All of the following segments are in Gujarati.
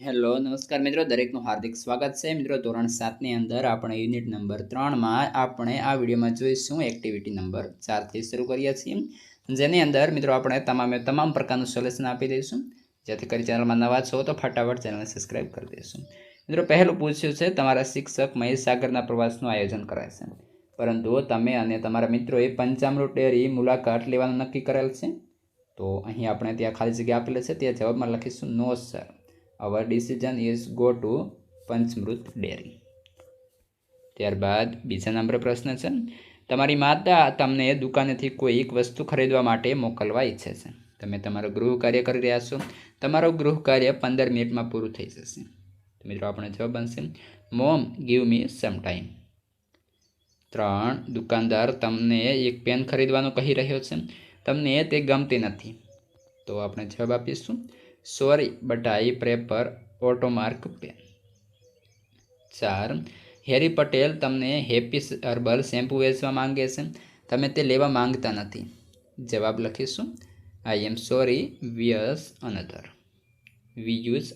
હેલો નમસ્કાર મિત્રો, દરેકનું હાર્દિક સ્વાગત છે. મિત્રો ધોરણ 7ની અંદર આપણે યુનિટ નંબર 3માં આપણે આ વિડીયોમાં જોઈશું એક્ટિવિટી નંબર 4થી શરૂ કરીએ છીએ, જેની અંદર મિત્રો આપણે તમામ પ્રકારનું સોલ્યુશન આપી દઈશું. જેથી કરી ચેનલમાં નવા છો તો ફટાફટ ચેનલને સબસ્ક્રાઇબ કરી દઈશું. મિત્રો પહેલું પૂછ્યું છે, તમારા શિક્ષક મહીસાગરના પ્રવાસનું આયોજન કરાશે, પરંતુ તમે અને તમારા મિત્રોએ પંચામૃત ડેરી મુલાકાત લેવાનું નક્કી કરેલ છે. તો અહીં આપણે ત્યાં ખાલી જગ્યા આપેલી છે, ત્યાં જવાબમાં લખીશું no sir, our decision is go to Panchamrut dairy. ત્યારબાદ બીજા નંબર પ્રશ્ન છે, તમારી માતા તમને દુકાનેથી કોઈક વસ્તુ ખરીદવા માટે મોકલવા ઈચ્છે છે. તમે તમારું ગૃહ કાર્ય કરી રહ્યા છો, તમારું ગૃહ કાર્ય 15 મિનિટમાં પૂરું થઈ જશે. તો મિત્રો આપણે જવાબ બનશે mom give me some time. 3, દુકાનદાર તમને એક પેન ખરીદવાનું કહી રહ્યો છે, તમને તે ગમતી નથી. તો આપણે જવાબ આપીશું sorry but I prefer automark pen. 4, Harry Patel તમને હેપી હર્બલ શેમ્પૂ વેચવા માંગે છે, તમે તે લેવા માંગતા નથી. જવાબ લખીશું I am sorry we use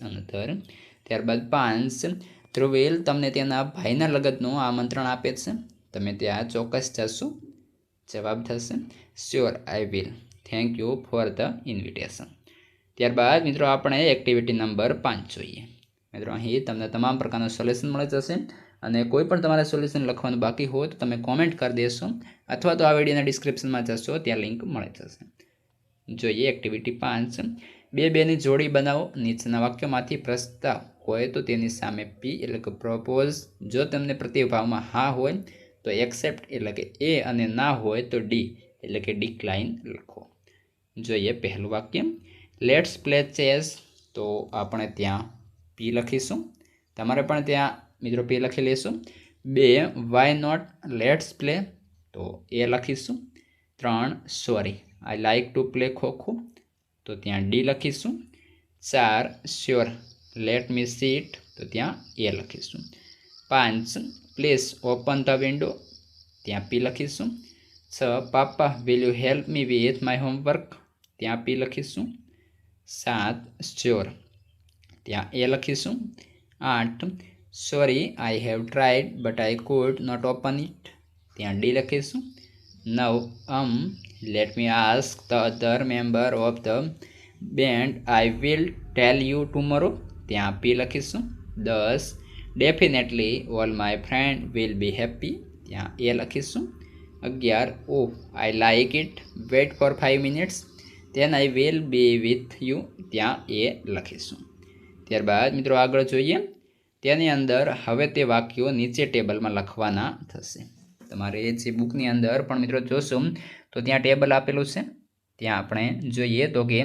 another. ત્યારબાદ 5, ધ્રુવેલ તમને તેના ભાઈના લગ્નનું આમંત્રણ આપે છે, તમે ત્યાં ચોક્કસ જશો. જવાબ થશે sure I will, thank you for the invitation. ત્યારબાદ મિત્રો આપણે એક્ટિવિટી નંબર 5 જોઈએ. મિત્રો અહીં તમને તમામ પ્રકારનું સોલ્યુશન મળી જશે, અને કોઈ પણ તમારે સોલ્યુશન લખવાનું બાકી હોય તો તમે કોમેન્ટ કરી દેશો, અથવા તો આ વિડીયોના ડિસ્ક્રિપ્શનમાં જશો, ત્યાં લિંક મળી જશે. જોઈએ એક્ટિવિટી 5, 2-2ની જોડી બનાવો. નીચેના વાક્યોમાંથી પ્રસ્તાવ હોય તો તેની સામે પી એટલે કે પ્રપોઝ, જો તમને પ્રતિભાવમાં હા હોય તો એક્સેપ્ટ એટલે કે એ, અને ના હોય તો ડી એટલે કે ડિક્લાઇન લખો. જોઈએ પહેલું વાક્ય, લેટ્સ પ્લે ચેસ. તો આપણે ત્યાં પી લખીશું, તમારે પણ ત્યાં મિત્રો પી લખી લેશું. 2, વાય નોટ લેટ્સ પ્લે, તો એ લખીશું. 3, sorry I like to play kho kho, તો ત્યાં ડી લખીશું. 4, શ્યોર લેટ મી સીટ, તો ત્યાં એ લખીશું. 5, પ્લીઝ ઓપન ધ વિન્ડો, ત્યાં પી લખીશું. 6, papa will you help me with my homework, ત્યાં પી લખીશું. 7, શ્યોર, ત્યાં એ લખીશું. 8, sorry I have tried but I could not open it, ત્યાં ડી લખીશું. 9, let me ask the other member of the band, I will tell you tomorrow, ત્યાં પી લખીશું. 10, definitely all my friend will be happy, ત્યાં એ લખીશું. 11, oh I like it, wait for 5 minutes, then I will be with you, ત્યાં એ લખીશું. ત્યારબાદ મિત્રો આગળ જોઈએ, તેની અંદર હવે તે વાક્યો નીચે ટેબલમાં લખવાના થશે. તમારે જે બુકની અંદર પણ મિત્રો જોશો તો ત્યાં ટેબલ આપેલું છે, ત્યાં આપણે જોઈએ તો કે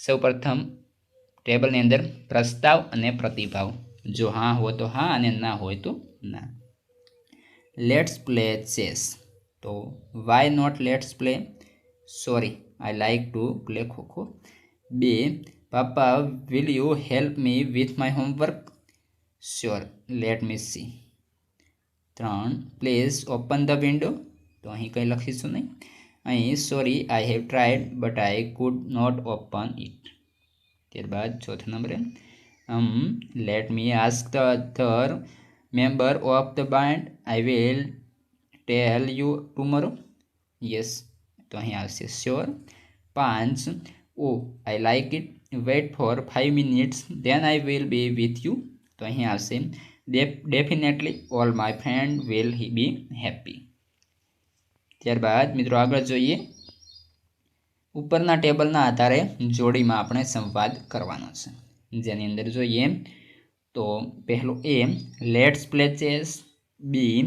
સૌપ્રથમ ટેબલની અંદર પ્રસ્તાવ અને પ્રતિભાવ, જો હા હોય તો હા અને ના હોય તો ના. લેટ્સ પ્લે ચેસ, તો why not let's play, sorry I like to play kho kho. 2, papa will you help me with my homework, sure let me see. 3, please open the window, તો અહીં કંઈ લખીશું નહીં, અહીં sorry I have tried but I could not open it. ત્યારબાદ ચોથા નંબરે let me ask the other member of the band, I will tell you tomorrow, yes, તો અહીં આવશે sure. 5, oh I like it, wait for 5 minutes, then I will be with you, તો અહીં આવશે definitely all my friend will be happy. ત્યારબાદ મિત્રો આગળ જોઈએ, ઉપરના ટેબલના આધારે જોડીમાં આપણે સંવાદ કરવાનો છે, જેની અંદર જોઈએ તો પહેલું A let's play chess. B,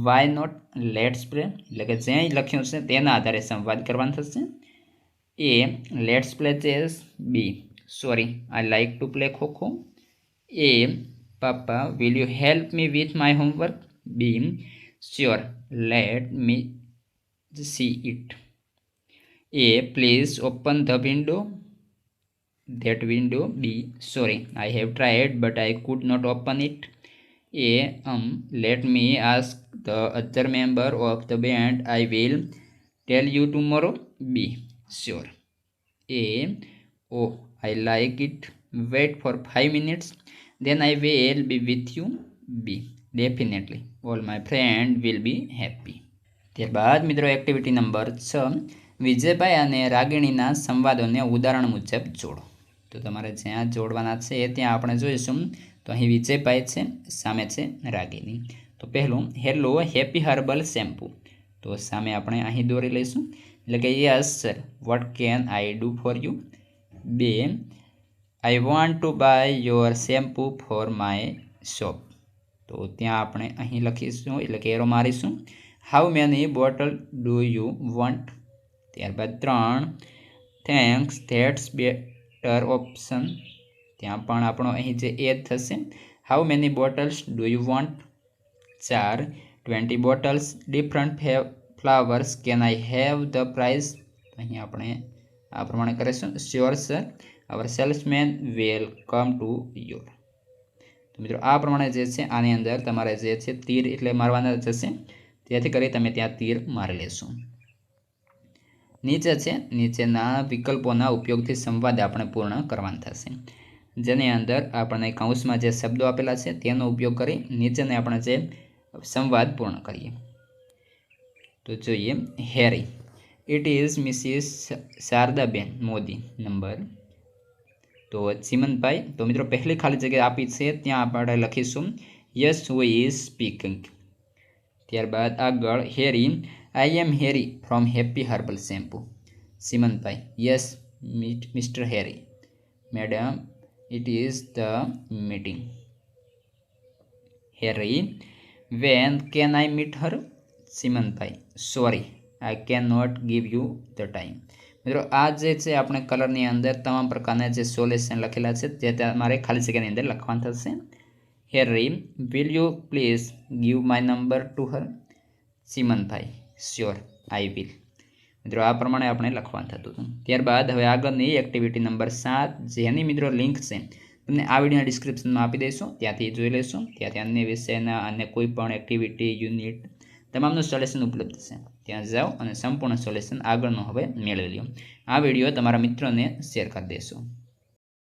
why not let's play, એટલે કે જે લખ્યું છે તેના આધારે સંવાદ કરવાનો થશે. A, let's play chess. B, sorry I like to play kho-kho. A, papa will you help me with my homework. B, sure let me see it. A, please open the window, that window. B, sorry I have tried but I could not open it. A, let me ask the other member of the band, I will tell you tomorrow. B, sure. A, oh I like it, wait for 5 minutes, then I will be with you. B, definitely all my friend will be happy. ત્યારબાદ મિત્રો એક્ટિવિટી નંબર 6, વિજયભાઈ અને રાગિણીના સંવાદોને ઉદાહરણ મુજબ જોડો. તો તમારે જ્યાં જોડવાના છે ત્યાં આપણે જોઈશું. તો અહીં વિજયભાઈ છે, સામે છે રાગિણી. તો પહેલું, હેલો હેપી હર્બલ શેમ્પૂ. તો સામે આપણે અહીં દોરી લઈશું, એટલે કે yes sir, what can I do for you. 2, I want to buy your shampoo for my shop. તો ત્યાં આપણે અહીં લખીશું, એટલે કે એરો મારીશું. How many bottle do you want. ત્યારબાદ 3, થેન્ક્સ ધેટ્સ બેટર ઓપ્શન. ત્યાં પણ આપણો અહીં જે એ થશે. How many bottles do you want. 4, 20 bottles different flowers can I have the price. અહીં આપણે આ પ્રમાણે કરીશું. Sure sir, our salesman will come to your. તો મિત્રો આ પ્રમાણે જે છે આની અંદર તમારે જે છે તીર એટલે મારવાના જશે, તેથી કરી તમે ત્યાં તીર મારી લેશો. નીચે છે, નીચેના વિકલ્પોના ઉપયોગથી સંવાદ આપણે પૂર્ણ કરવાનો થશે, જેની અંદર આપણને કૌંસમાં જે શબ્દો આપેલા છે તેનો ઉપયોગ કરી નીચેને આપણે જે સંવાદ પૂર્ણ કરીએ. તો જોઈએ, Harry, it is Mrs Shardaben Modi number. તો ચિમનભાઈ, તો મિત્રો પહેલી ખાલી જગ્યા આપી છે ત્યાં આપણે લખીશું યસ હુ ઇઝ સ્પીકિંગ. ત્યારબાદ આગળ, Harry, I am Harry from happy herbal shampoo. Chimanbhai, yes Mr Harry. Madam, it is the meeting. Harry, when can I meet her. Chimanbhai, sorry, I can not give you the time. મિત્રો આ જે છે આપણે કલરની અંદર તમામ પ્રકારના જે સોલ્યુશન લખેલા છે તે તમારે ખાલી જગ્યાની અંદર લખવાનું થશે. Harry, will you please give my number to her. Chimanbhai, sure I will. મિત્રો આ પ્રમાણે આપણે લખવાનું થતું હતું. ત્યારબાદ હવે આગળની એક્ટિવિટી નંબર 7, જેની મિત્રો લિંક છે તમને આ વિડીયોના ડિસ્ક્રિપ્શનમાં આપી દઈશું, ત્યાંથી જોઈ લેશું. ત્યાંથી અન્ય વિષયના અને કોઈ પણ એક્ટિવિટી, યુનિટ તમામનું સોલ્યુશન ઉપલબ્ધ છે. ત્યાં જાઓ અને સંપૂર્ણ સોલ્યુશન આગળનું હવે મેળવી લો. આ વિડીયો તમારા મિત્રોને શેર કરી દેશો.